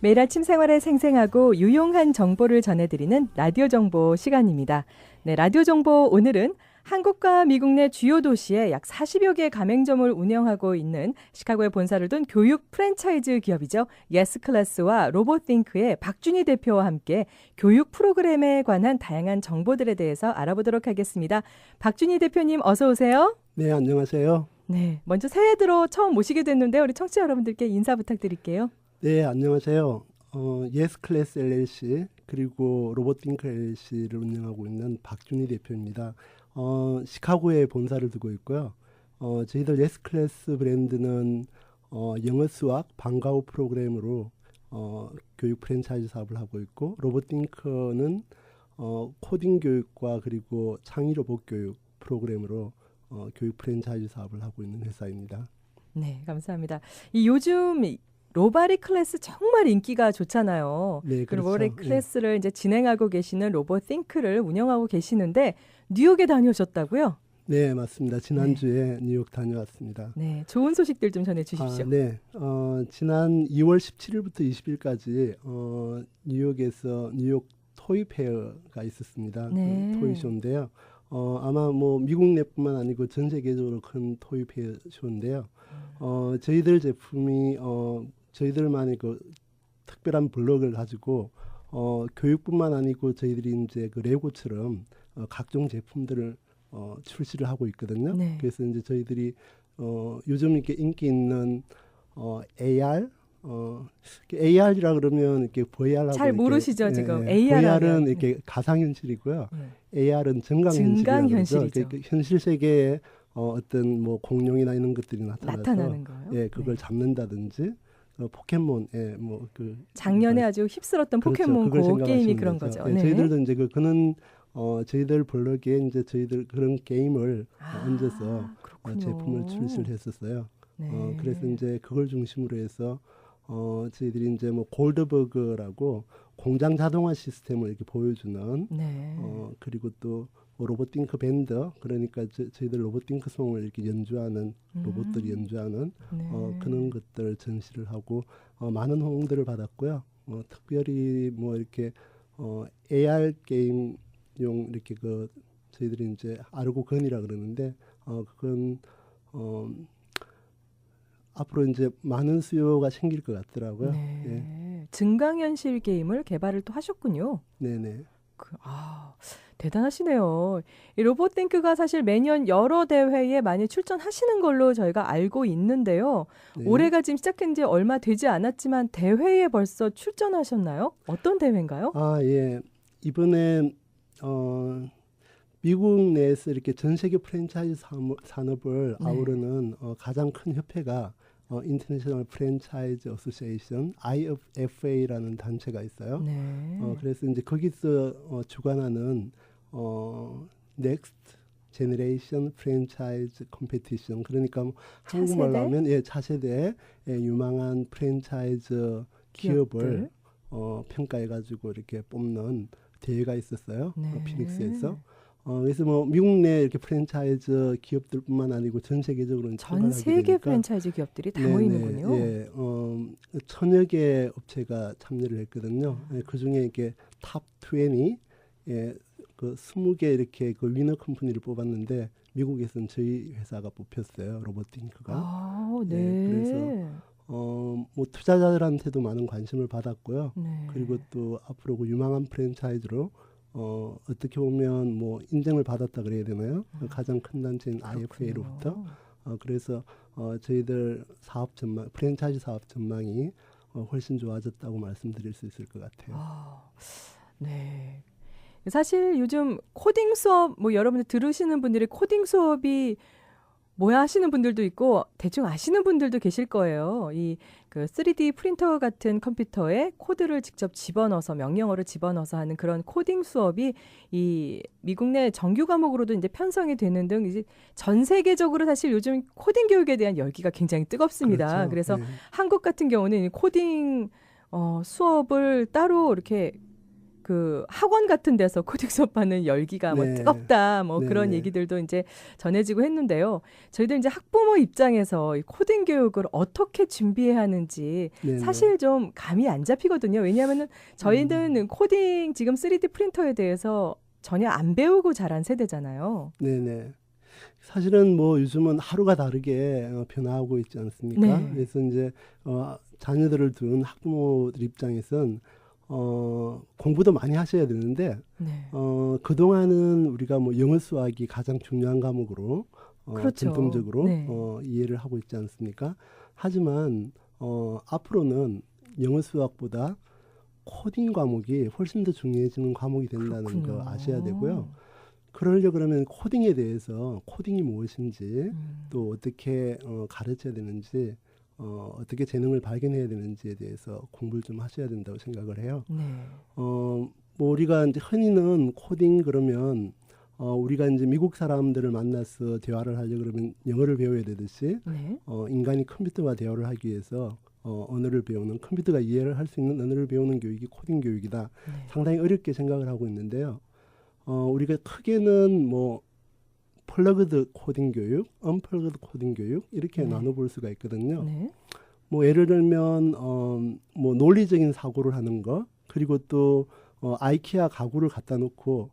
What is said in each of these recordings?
매일 아침 생활에 생생하고 유용한 정보를 전해드리는 라디오 정보 시간입니다. 네, 라디오 정보 오늘은 한국과 미국 내 주요 도시에 약 40여 개의 가맹점을 운영하고 있는 시카고에 본사를 둔 교육 프랜차이즈 기업이죠. 예스클래스와 로봇띵크의 박준희 대표와 함께 교육 프로그램에 관한 다양한 정보들에 대해서 알아보도록 하겠습니다. 박준희 대표님 어서 오세요. 네, 안녕하세요. 네, 먼저 새해 들어 처음 모시게 됐는데 우리 청취자 여러분들께 인사 부탁드릴게요. 네, 안녕하세요. 예스클래스 LLC 그리고 로봇띵크 LLC를 운영하고 있는 박준희 대표입니다. 시카고에 본사를 두고 있고요. 저희들 예스클래스 브랜드는 영어 수학 방과후 프로그램으로 교육 프랜차이즈 사업을 하고 있고, 로봇띵크는 코딩 교육과 그리고 창의 로봇 교육 프로그램으로 교육 프랜차이즈 사업을 하고 있는 회사입니다. 네, 감사합니다. 이 요즘 로바리 클래스 정말 인기가 좋잖아요. 네, 그 그렇죠. 로바리 클래스를 이제 진행하고 계시는 로봇띵크를 운영하고 계시는데 뉴욕에 다녀오셨다고요? 네, 맞습니다. 지난주에 뉴욕 다녀왔습니다. 네, 좋은 소식들 좀 전해주십시오. 네, 지난 2월 17일부터 20일까지 뉴욕에서 뉴욕 토이 페어가 있었습니다. 네. 그 토이쇼인데요. 아마 뭐 미국 내뿐만 아니고 전 세계적으로 큰 토이 페어 쇼인데요. 저희들 제품이 저희들만의 그 특별한 블록을 가지고 교육뿐만 아니고 저희들이 이제 그 레고처럼 각종 제품들을 출시를 하고 있거든요. 네. 그래서 이제 저희들이 요즘 이렇게 인기 있는 AR, AR이라 그러면 이렇게 VR하고 잘 모르시죠, 지금. VR은 AR은 이렇게 가상현실이고요. AR은 증강현실이죠. 현실 세계에 어떤 뭐 공룡이나 이런 것들이 나타나는 거예요. 예, 그걸 잡는다든지 포켓몬, 예, 뭐 그 작년에 아주 휩쓸었던 그렇죠. 포켓몬 그걸 고 생각하시면 게임이 그런 되죠. 거죠. 예, 네. 저희들도 이제 그는 저희들 블럭에 이제 저희들 그런 게임을 얹어서 그렇군요. 제품을 출시를 했었어요. 네. 그래서 이제 그걸 중심으로 해서 저희들이 이제 뭐 골드버그라고 공장 자동화 시스템을 이렇게 보여주는 네. 그리고 또 로봇띵크 밴드, 그러니까 저희들 로봇띵크송을 이렇게 연주하는 로봇들이 연주하는 네. 그런 것들 전시를 하고 많은 호응들을 받았고요. 특별히 뭐 이렇게 AR 게임용 이렇게 그 저희들이 이제 아르고건이라 그러는데 그건 앞으로 이제 많은 수요가 생길 것 같더라고요. 네. 예. 증강현실 게임을 개발을 또 하셨군요. 네네. 대단하시네요. 이 로봇띵크가 사실 매년 여러 대회에 많이 출전하시는 걸로 저희가 알고 있는데요. 네. 올해가 지금 시작한 지 얼마 되지 않았지만 대회에 벌써 출전하셨나요? 어떤 대회인가요? 예. 이번에 미국 내에서 이렇게 전 세계 프랜차이즈 산업을 네. 아우르는 가장 큰 협회가 인터내셔널 프랜차이즈 어소시에이션 IFA라는 단체가 있어요. 네. 그래서 이제 거기서 주관하는 넥스트 제너레이션 프랜차이즈 컴피티션, 그러니까 뭐 한국말로 하면 차세대 유망한 프랜차이즈 기업을 평가해 가지고 이렇게 뽑는 대회가 있었어요. 네. 피닉스에서. 그래서 뭐 미국 내 이렇게 프랜차이즈 기업들뿐만 아니고 전 세계적으로 전 세계 프랜차이즈 기업들이 다 모이는군요. 예, 1000여 개 업체가 참여를 했거든요. 그 중에 이렇게 탑 20, 그 20개 이렇게 그 위너 컴퍼니를 뽑았는데 미국에서는 저희 회사가 뽑혔어요. 로봇띵크가. 네. 그래서 뭐 투자자들한테도 많은 관심을 받았고요. 네. 그리고 또 앞으로 그 유망한 프랜차이즈로 어떻게 보면 뭐 인정을 받았다 그래야 되나요? 가장 큰 단체인 IFA로부터. 그래서 저희들 사업 전망, 프랜차이즈 사업 전망이 훨씬 좋아졌다고 말씀드릴 수 있을 것 같아요. 네. 사실 요즘 코딩 수업, 뭐 여러분들 들으시는 분들이 코딩 수업이 뭐야 하시는 분들도 있고 대충 아시는 분들도 계실 거예요. 이 그 3D 프린터 같은 컴퓨터에 코드를 직접 집어넣어서 명령어를 집어넣어서 하는 그런 코딩 수업이 이 미국 내 정규 과목으로도 이제 편성이 되는 등 이제 전 세계적으로 사실 요즘 코딩 교육에 대한 열기가 굉장히 뜨겁습니다. 그렇죠. 그래서 네. 한국 같은 경우는 이 코딩 수업을 따로 이렇게 그 학원 같은 데서 코딩 수업하는 열기가 뭐 네. 뜨겁다 뭐 네, 그런 네. 얘기들도 이제 전해지고 했는데요. 저희들 이제 학부모 입장에서 이 코딩 교육을 어떻게 준비해야 하는지 네, 네. 사실 좀 감이 안 잡히거든요. 왜냐하면은 저희는 코딩 지금 3D 프린터에 대해서 전혀 안 배우고 자란 세대잖아요. 네네. 사실은 뭐 요즘은 하루가 다르게 변화하고 있지 않습니까? 네. 그래서 이제 자녀들을 둔 학부모들 입장에선 공부도 많이 하셔야 되는데 네. 그동안은 우리가 뭐 영어 수학이 가장 중요한 과목으로 그렇죠. 전통적으로 네. 이해를 하고 있지 않습니까? 하지만 앞으로는 영어 수학보다 코딩 과목이 훨씬 더 중요해지는 과목이 된다는 그렇군요. 거 아셔야 되고요. 그러려 그러면 코딩에 대해서 코딩이 무엇인지 또 어떻게 가르쳐야 되는지 어떻게 재능을 발견해야 되는지에 대해서 공부를 좀 하셔야 된다고 생각을 해요. 네. 뭐 우리가 이제 흔히는 코딩 그러면 우리가 이제 미국 사람들을 만나서 대화를 하려 그러면 영어를 배워야 되듯이 네. 인간이 컴퓨터와 대화를 하기 위해서 언어를 배우는 컴퓨터가 이해를 할 수 있는 언어를 배우는 교육이 코딩 교육이다. 네. 상당히 어렵게 생각을 하고 있는데요. 우리가 크게는 뭐 플러그드 코딩 교육, 언플러그드 코딩 교육 이렇게 네. 나눠볼 수가 있거든요. 네. 뭐 예를 들면 뭐 논리적인 사고를 하는 거, 그리고 또 아이케아 가구를 갖다 놓고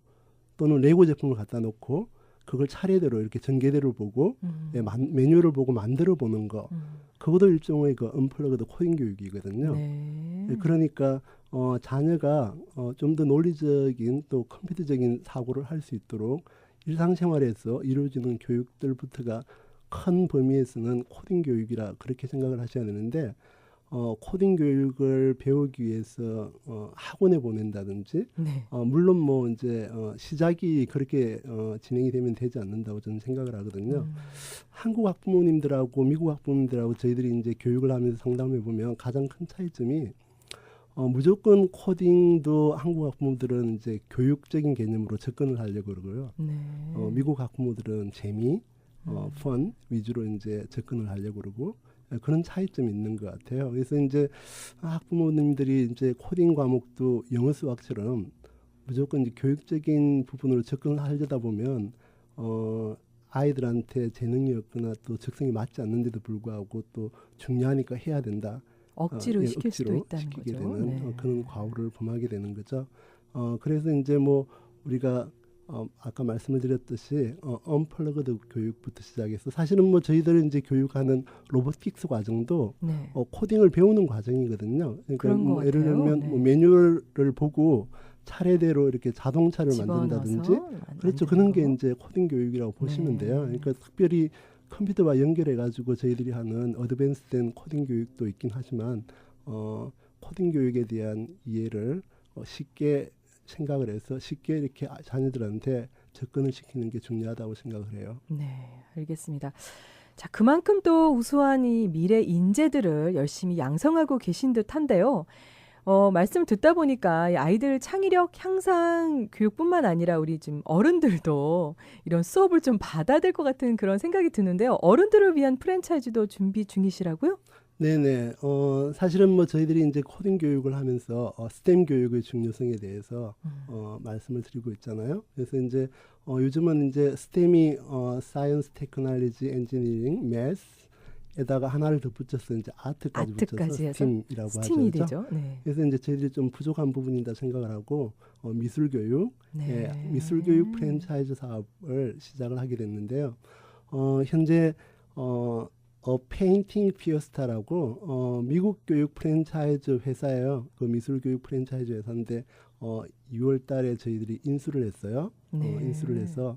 또는 레고 제품을 갖다 놓고 그걸 차례대로 이렇게 전개대로 보고 매뉴얼을 보고 만들어 보는 거, 그것도 일종의 그 언플러그드 코딩 교육이거든요. 네. 그러니까 자녀가 좀 더 논리적인 또 컴퓨터적인 사고를 할 수 있도록 일상생활에서 이루어지는 교육들부터가 큰 범위에서는 코딩 교육이라 그렇게 생각을 하셔야 되는데 코딩 교육을 배우기 위해서 학원에 보낸다든지 네. 물론 뭐 이제 시작이 그렇게 진행이 되면 되지 않는다고 저는 생각을 하거든요. 한국 학부모님들하고 미국 학부모님들하고 저희들이 이제 교육을 하면서 상담해 보면 가장 큰 차이점이 무조건 코딩도 한국 학부모들은 이제 교육적인 개념으로 접근을 하려고 그러고요. 네. 미국 학부모들은 재미, 펀 위주로 이제 접근을 하려고 그러고 그런 차이점이 있는 것 같아요. 그래서 이제 학부모님들이 이제 코딩 과목도 영어 수학처럼 무조건 이제 교육적인 부분으로 접근을 하려다 보면 아이들한테 재능이 없거나 또 적성이 맞지 않는데도 불구하고 또 중요하니까 해야 된다. 억지로 시킬 수도 억지로 있다는 시키게 거죠. 되는 네. 그런 과오를 범하게 되는 거죠. 그래서 이제 뭐 우리가 아까 말씀을 드렸듯이 언플러그드 교육부터 시작해서 사실은 뭐 저희들은 이제 교육하는 로보틱스 과정도 네. 코딩을 배우는 과정이거든요. 그러니까 그런 것 뭐 예를 같아요. 들면 네. 뭐 매뉴얼을 보고 차례대로 이렇게 자동차를 집어넣어서 만든다든지 그렇죠. 만드는 그런 게 거. 이제 코딩 교육이라고 보시면 네. 돼요. 그러니까 특별히 컴퓨터와 연결해 가지고 저희들이 하는 어드밴스된 코딩 교육도 있긴 하지만 코딩 교육에 대한 이해를 쉽게 생각을 해서 쉽게 이렇게 자녀들한테 접근을 시키는 게 중요하다고 생각을 해요. 네, 알겠습니다. 자, 그만큼 또 우수한 이 미래 인재들을 열심히 양성하고 계신 듯한데요. 말씀 듣다 보니까 이 아이들 창의력 향상 교육뿐만 아니라 우리 지금 어른들도 이런 수업을 좀 받아야 될 것 같은 그런 생각이 드는데요. 어른들을 위한 프랜차이즈도 준비 중이시라고요? 네네. 사실은 뭐 저희들이 이제 코딩 교육을 하면서 스템 교육의 중요성에 대해서 말씀을 드리고 있잖아요. 그래서 이제 요즘은 이제 스템이 사이언스, 테크놀로지, 엔지니어링, 매스에다가 하나를 더 붙여서 이제 아트까지 붙여서 해서 스팀이라고 스팀이 하죠. 되죠. 네. 그래서 이제 저희들이 좀 부족한 부분이다 생각을 하고 미술 교육, 네. 미술 교육 프랜차이즈 사업을 시작을 하게 됐는데요. 현재 페인팅 피어스타라고 미국 교육 프랜차이즈 회사예요. 그 미술 교육 프랜차이즈 회사인데 6월 달에 저희들이 인수를 했어요. 네. 인수를 해서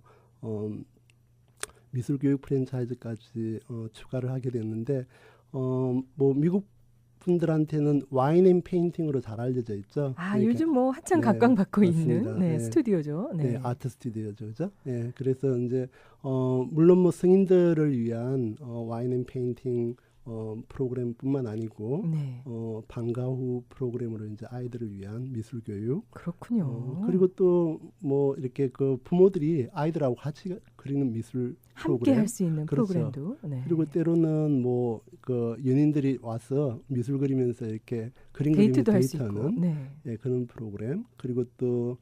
미술 교육 프랜차이즈까지 추가를 하게 됐는데 뭐 미국 분들한테는 와인 앤 페인팅으로 잘 알려져 있죠. 아, 그러니까 요즘 뭐 한창 네, 각광받고 맞습니다. 있는 네, 네. 스튜디오죠. 네. 네, 아트 스튜디오죠, 그죠? 네, 그래서 이제 물론 뭐 성인들을 위한 와인 앤 페인팅 프로그램뿐만 아니고 네. 방과 후 프로그램으로 이제 아이들을 위한 미술 교육 그렇군요. 그리고 또 뭐 이렇게 그 부모들이 아이들하고 같이 그리는 미술 함께 프로그램 할 수 있는 그렇죠. 프로그램도. 네. 그리고 때로는 뭐 그 연인들이 와서 미술 그리면서 이렇게 그림 그리면서 데이트도 할 수 있고. 데이트하는 네. 예, 그런 프로그램 그리고 또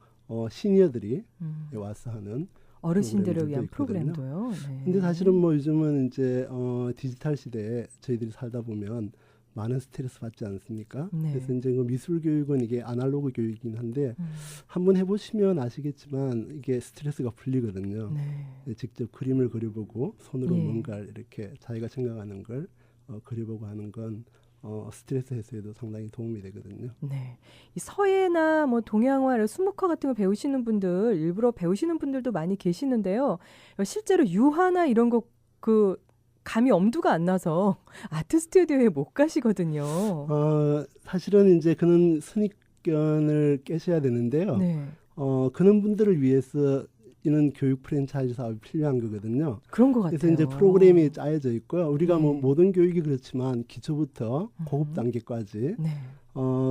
시니어들이 음. 와서 하는 어르신들을 위한 있거든요. 프로그램도요. 네. 근데 사실은 뭐 요즘은 이제 디지털 시대에 저희들이 살다 보면 많은 스트레스 받지 않습니까? 네. 그래서 이제 그 미술 교육은 이게 아날로그 교육이긴 한데 음. 한번 해보시면 아시겠지만 이게 스트레스가 풀리거든요. 네. 예, 직접 그림을 그려보고 손으로 예. 뭔가를 이렇게 자기가 생각하는 걸 그려보고 하는 건 스트레스 해소에도 상당히 도움이 되거든요. 네. 이 서예나 뭐 동양화, 수묵화 같은 거 배우시는 분들, 일부러 배우시는 분들도 많이 계시는데요. 실제로 유화나 이런 거 그 감이 엄두가 안 나서 아트 스튜디오에 못 가시거든요. 사실은 이제 그런 선입견을 깨셔야 되는데요. 네. 그런 분들을 위해서 이런 교육 프랜차이즈 사업이 필요한 거거든요. 그런 것 같아요. 그래서 이제 프로그램이 짜여져 있고요. 우리가 뭐 네. 모든 교육이 그렇지만 기초부터 고급 음. 단계까지. 네.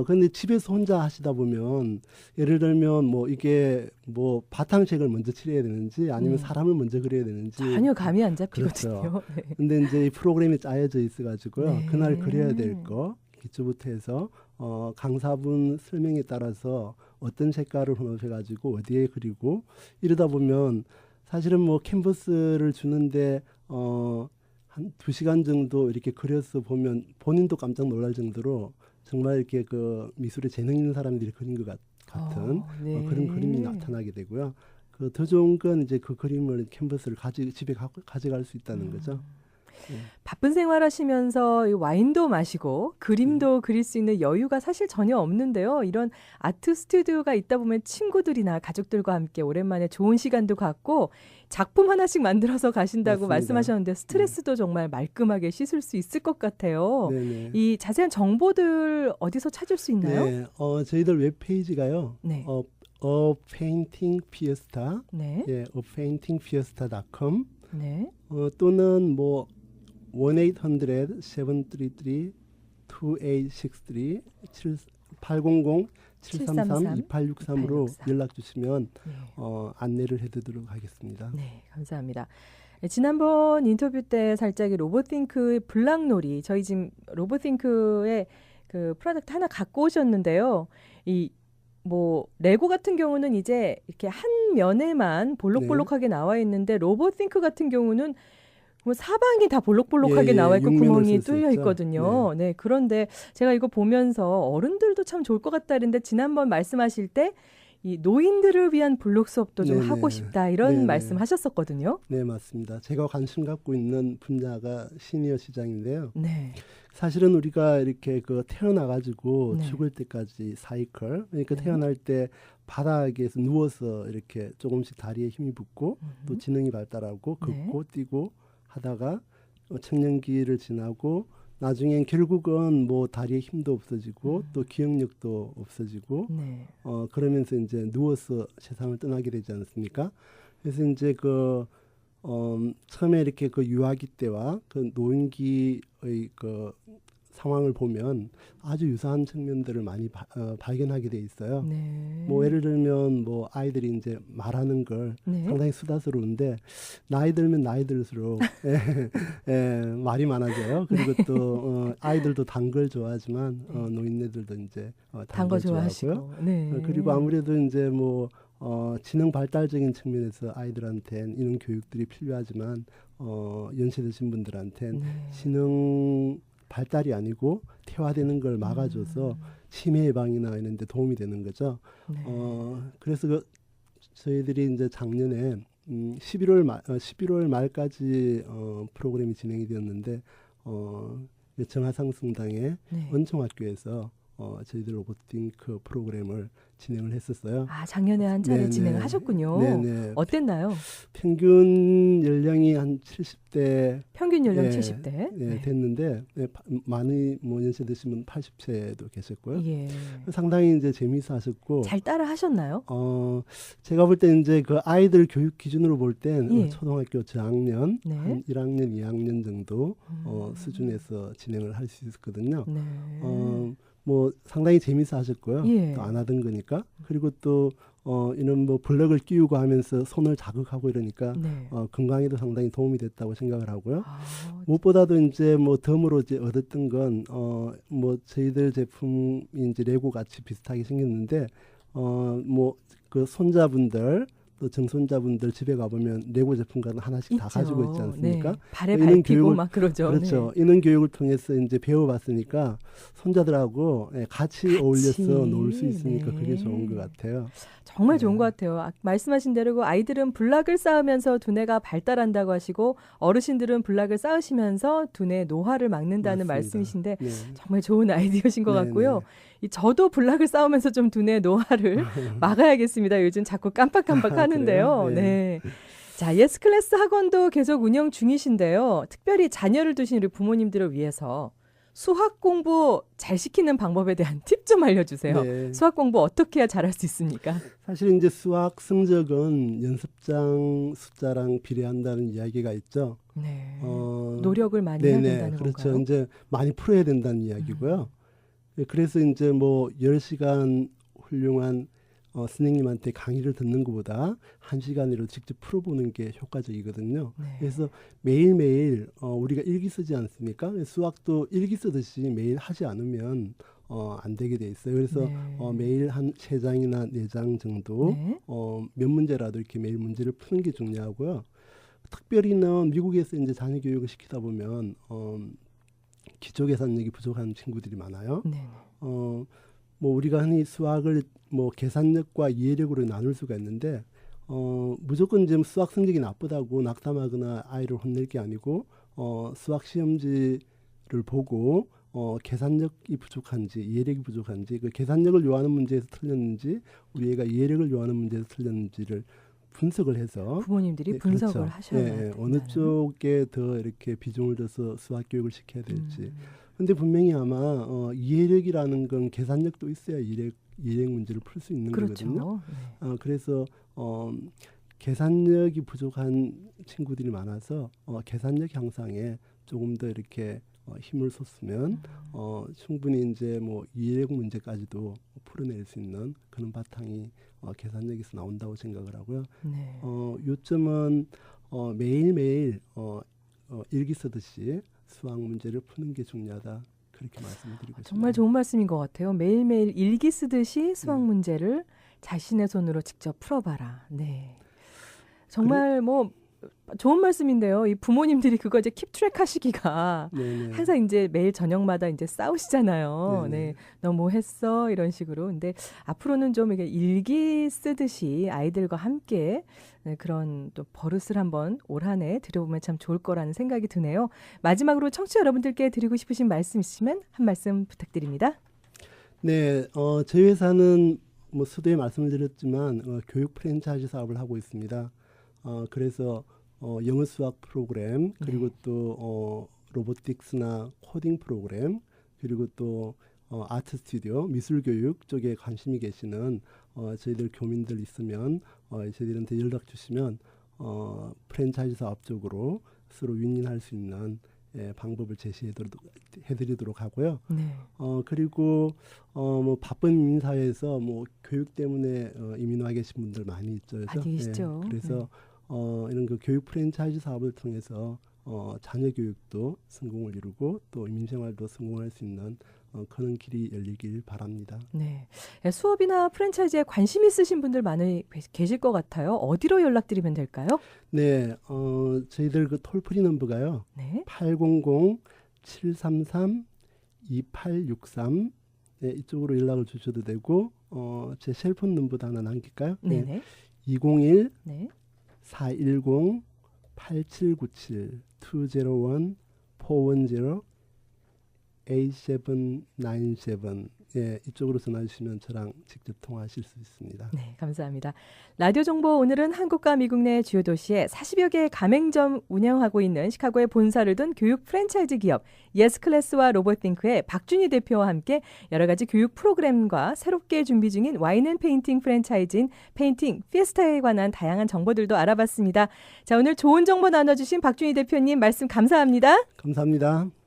근데 집에서 혼자 하시다 보면 예를 들면 뭐 이게 뭐 바탕색을 먼저 칠해야 되는지 아니면 네. 사람을 먼저 그려야 되는지 전혀 감이 안 잡히거든요. 네. 근데 이제 이 프로그램이 짜여져 있어가지고요. 네. 그날 그려야 될 거 기초부터 해서 강사분 설명에 따라서 어떤 색깔을 혼합해가지고 어디에 그리고 이러다 보면 사실은 뭐 캔버스를 주는데 한 2시간 정도 이렇게 그려서 보면 본인도 깜짝 놀랄 정도로 정말 이렇게 그 미술에 재능 있는 사람들이 그린 것 같은 네. 그런 그림이 나타나게 되고요. 그 더 좋은 건 이제 그 그림을 캔버스를 집에 가져갈 수 있다는 거죠. 바쁜 생활하시면서 이 와인도 마시고 그림도 그릴 수 있는 여유가 사실 전혀 없는데요. 이런 아트 스튜디오가 있다 보면 친구들이나 가족들과 함께 오랜만에 좋은 시간도 갖고 작품 하나씩 만들어서 가신다고 맞습니다. 말씀하셨는데 스트레스도 정말 말끔하게 씻을 수 있을 것 같아요. 네네. 이 자세한 정보들 어디서 찾을 수 있나요? 네, 저희들 웹페이지가요. 네. A Painting Fiesta, 네. 예, apaintingfiesta.com 네. 또는 뭐 1-800-733-2863 800-733-2863으로 2863. 연락 주시면 네. 안내를 해드리도록 하겠습니다. 네, 감사합니다. 네, 지난번 인터뷰 때 살짝 이 로봇띵크의 블락놀이, 저희 지금 로봇띵크의 그 프로덕트 하나 갖고 오셨는데요. 이 뭐 레고 같은 경우는 이제 이렇게 한 면에만 볼록볼록하게 나와 있는데 로봇띵크 같은 경우는 뭐 사방이 다 볼록볼록하게 예, 나와 있고 육면을 구멍이 쓸수 뚫려 있죠. 있거든요. 네, 그런데 제가 이거 보면서 어른들도 참 좋을 것 같다 그랬는데 지난번 말씀하실 때 이 노인들을 위한 블록 수업도 좀 네네. 하고 싶다 이런 네네. 말씀하셨었거든요. 네, 맞습니다. 제가 관심 갖고 있는 분야가 시니어 시장인데요. 네. 사실은 우리가 이렇게 그 태어나가지고 네. 죽을 때까지 사이클, 그러니까 네. 태어날 때 바닥에서 누워서 이렇게 조금씩 다리에 힘이 붙고 또 지능이 발달하고 네. 걷고 뛰고 하다가 청년기를 지나고 나중엔 결국은 뭐 다리에 힘도 없어지고 또 기억력도 없어지고 네. 그러면서 이제 누워서 세상을 떠나게 되지 않습니까? 그래서 이제 그 처음에 이렇게 그 유아기 때와 그 노인기의 그 상황을 보면 아주 유사한 측면들을 많이 발견하게 돼 있어요. 네. 뭐 예를 들면 뭐 아이들이 이제 말하는 걸 네. 상당히 수다스러운데 나이 들면 나이 들수록 말이 많아져요. 그리고 또 아이들도 단 걸 좋아하지만 노인네들도 이제 단 단 거 걸 좋아하시고. 좋아하고요. 네. 그리고 아무래도 이제 뭐 지능 발달적인 측면에서 아이들한테는 이런 교육들이 필요하지만 연세 드신 분들한테는 네. 지능 발달이 아니고 퇴화되는 걸 막아줘서 치매 예방이나 이런 데 도움이 되는 거죠. 네. 그래서 저희들이 이제 작년에 11월 말까지 프로그램이 진행이 되었는데 정하상승당의 네. 은총학교에서 저희들 로보팅크 프로그램을 진행을 했었어요. 아, 작년에 한 차례 네네. 진행을 하셨군요. 네네. 어땠나요? 평균 연령이 한 70대 평균 연령 예, 70대. 예, 됐는데 많이 뭐 연세 드시면 80세도 계셨고요. 예. 상당히 이제 재미있어 하셨고 잘 따라 하셨나요? 제가 볼 때 이제 그 아이들 교육 기준으로 볼 땐 예. 초등학교 저학년 네. 한 1학년, 2학년 정도 수준에서 진행을 할 수 있었거든요. 네. 뭐 상당히 재미있어 하셨고요. 예. 또 안 하던 거니까. 그리고 또 이런 뭐 블럭을 끼우고 하면서 손을 자극하고 이러니까 네. 건강에도 상당히 도움이 됐다고 생각을 하고요. 아, 무엇보다도 이제 뭐 덤으로 이제 얻었던 건 뭐 저희들 제품이 이제 레고 같이 비슷하게 생겼는데 뭐 그 손자분들 또 정손자분들 집에 가보면 레고 제품 같은 하나씩 다 있죠. 가지고 있지 않습니까? 네. 발에 이런 밟히고 교육을- 막 그러죠. 그렇죠. 네. 이런 교육을 통해서 이제 배워봤으니까 손자들하고 같이 어울려서 놀 수 있으니까 그게 좋은 것 같아요. 정말 네. 좋은 것 같아요. 말씀하신 대로 그 아이들은 블락을 쌓으면서 두뇌가 발달한다고 하시고 어르신들은 블락을 쌓으시면서 두뇌 노화를 막는다는 맞습니다. 말씀이신데 네. 정말 좋은 아이디어신 것 네, 같고요. 저도 블락을 쌓으면서 좀 두뇌 노화를 막아야겠습니다. 요즘 자꾸 깜빡깜빡 하는데요. 그래요? 네. 네. 자, 예스클래스 학원도 계속 운영 중이신데요. 특별히 자녀를 두신 우리 부모님들을 위해서 수학 공부 잘 시키는 방법에 대한 팁 좀 알려주세요. 네. 수학 공부 어떻게 해야 잘할 수 있습니까? 사실 이제 수학 성적은 연습장 숫자랑 비례한다는 이야기가 있죠. 네. 어, 노력을 많이 해야 네네. 된다는 그렇죠. 건가요? 이제 많이 풀어야 된다는 이야기고요. 그래서 이제 뭐 10시간 훌륭한 선생님한테 강의를 듣는 것보다 1시간으로 직접 풀어보는 게 효과적이거든요. 네. 그래서 매일매일 우리가 일기 쓰지 않습니까? 수학도 일기 쓰듯이 매일 하지 않으면 안 되게 돼 있어요. 그래서 네. 매일 한 3장이나 4장 정도 네. 몇 문제라도 이렇게 매일 문제를 푸는 게 중요하고요. 특별히는 미국에서 이제 자녀 교육을 시키다 보면 기초 계산력이 부족한 친구들이 많아요. 네. 뭐 우리가 흔히 수학을 뭐 계산력과 이해력으로 나눌 수가 있는데 무조건 이제 수학 성적이 나쁘다고 낙담하거나 아이를 혼낼 게 아니고 수학 시험지를 보고 계산력이 부족한지 이해력이 부족한지 그 계산력을 요하는 문제에서 틀렸는지 우리 애가 이해력을 요하는 문제에서 틀렸는지를 분석을 해서 부모님들이 예, 분석을 그렇죠. 하셔야 예, 된다는. 어느 쪽에 더 이렇게 비중을 둬서 수학 교육을 시켜야 될지. 음. 근데 분명히 아마 이해력이라는 건 계산력도 있어야 이해력 문제를 풀 수 있는 거거든요. 그렇죠. 네. 그래서 계산력이 부족한 친구들이 많아서 계산력 향상에 조금 더 이렇게 힘을 쏟으면 충분히 이제 뭐 이해력 문제까지도 풀어낼 수 있는 그런 바탕이 계산력에서 나온다고 생각을 하고요. 네. 요점은 매일매일 일기 쓰듯이 수학 문제를 푸는 게 중요하다. 그렇게 말씀드리고 싶습니다. 정말 좋은 말씀인 것 같아요. 매일매일 일기 쓰듯이 수학 문제를 자신의 손으로 직접 풀어봐라. 네. 정말 뭐 좋은 말씀인데요. 이 부모님들이 그거 이제 킵트랙 하시기가 네네. 항상 이제 매일 저녁마다 이제 싸우시잖아요. 네네. 네. 너 뭐 했어? 이런 식으로. 근데 앞으로는 좀 이게 일기 쓰듯이 아이들과 함께 네, 그런 또 버릇을 한번 올 한 해 들여보면 참 좋을 거라는 생각이 드네요. 마지막으로 청취자 여러분들께 드리고 싶으신 말씀 있으시면 한 말씀 부탁드립니다. 네, 저희 회사는 뭐 수도에 말씀을 드렸지만 교육 프랜차이즈 사업을 하고 있습니다. 그래서 영어 수학 프로그램 그리고 또 로보틱스나 코딩 프로그램 그리고 또 아트 스튜디오 미술 교육 쪽에 관심이 계시는 저희들 교민들 있으면 저희들한테 연락 주시면 프랜차이즈 사업 쪽으로 서로 윈윈할 수 있는 방법을 제시해드리도록 하고요. 네. 그리고 뭐 바쁜 이민 사회에서 뭐 교육 때문에 이민 와 계신 분들 많이 있죠. 많이 계시죠. 그래서 이런 그 교육 프랜차이즈 사업을 통해서 자녀 교육도 성공을 이루고 또 이민 생활도 성공할 수 있는 그런 길이 열리길 바랍니다. 네. 수업이나 프랜차이즈에 관심 있으신 분들 많이 계실 것 같아요. 어디로 연락드리면 될까요? 네, 저희들 그 톨프리 넘버가요. 네. 800-733-2863 네, 이쪽으로 연락을 주셔도 되고 제 셀폰 넘버도 하나 남길까요? 네네. 201 네. 410 8797 201 410 8797 예, 이쪽으로 전화 주시면 저랑 직접 통화하실 수 있습니다. 네, 감사합니다. 라디오 정보 오늘은 한국과 미국 내 주요 도시에 40여 개의 가맹점 운영하고 있는 시카고에 본사를 둔 교육 프랜차이즈 기업 예스클래스와 로봇띵크의 박준희 대표와 함께 여러 가지 교육 프로그램과 새롭게 준비 중인 와인앤페인팅 프랜차이즈인 페인팅 피에스타에 관한 다양한 정보들도 알아봤습니다. 자, 오늘 좋은 정보 나눠주신 박준희 대표님 말씀 감사합니다. 감사합니다.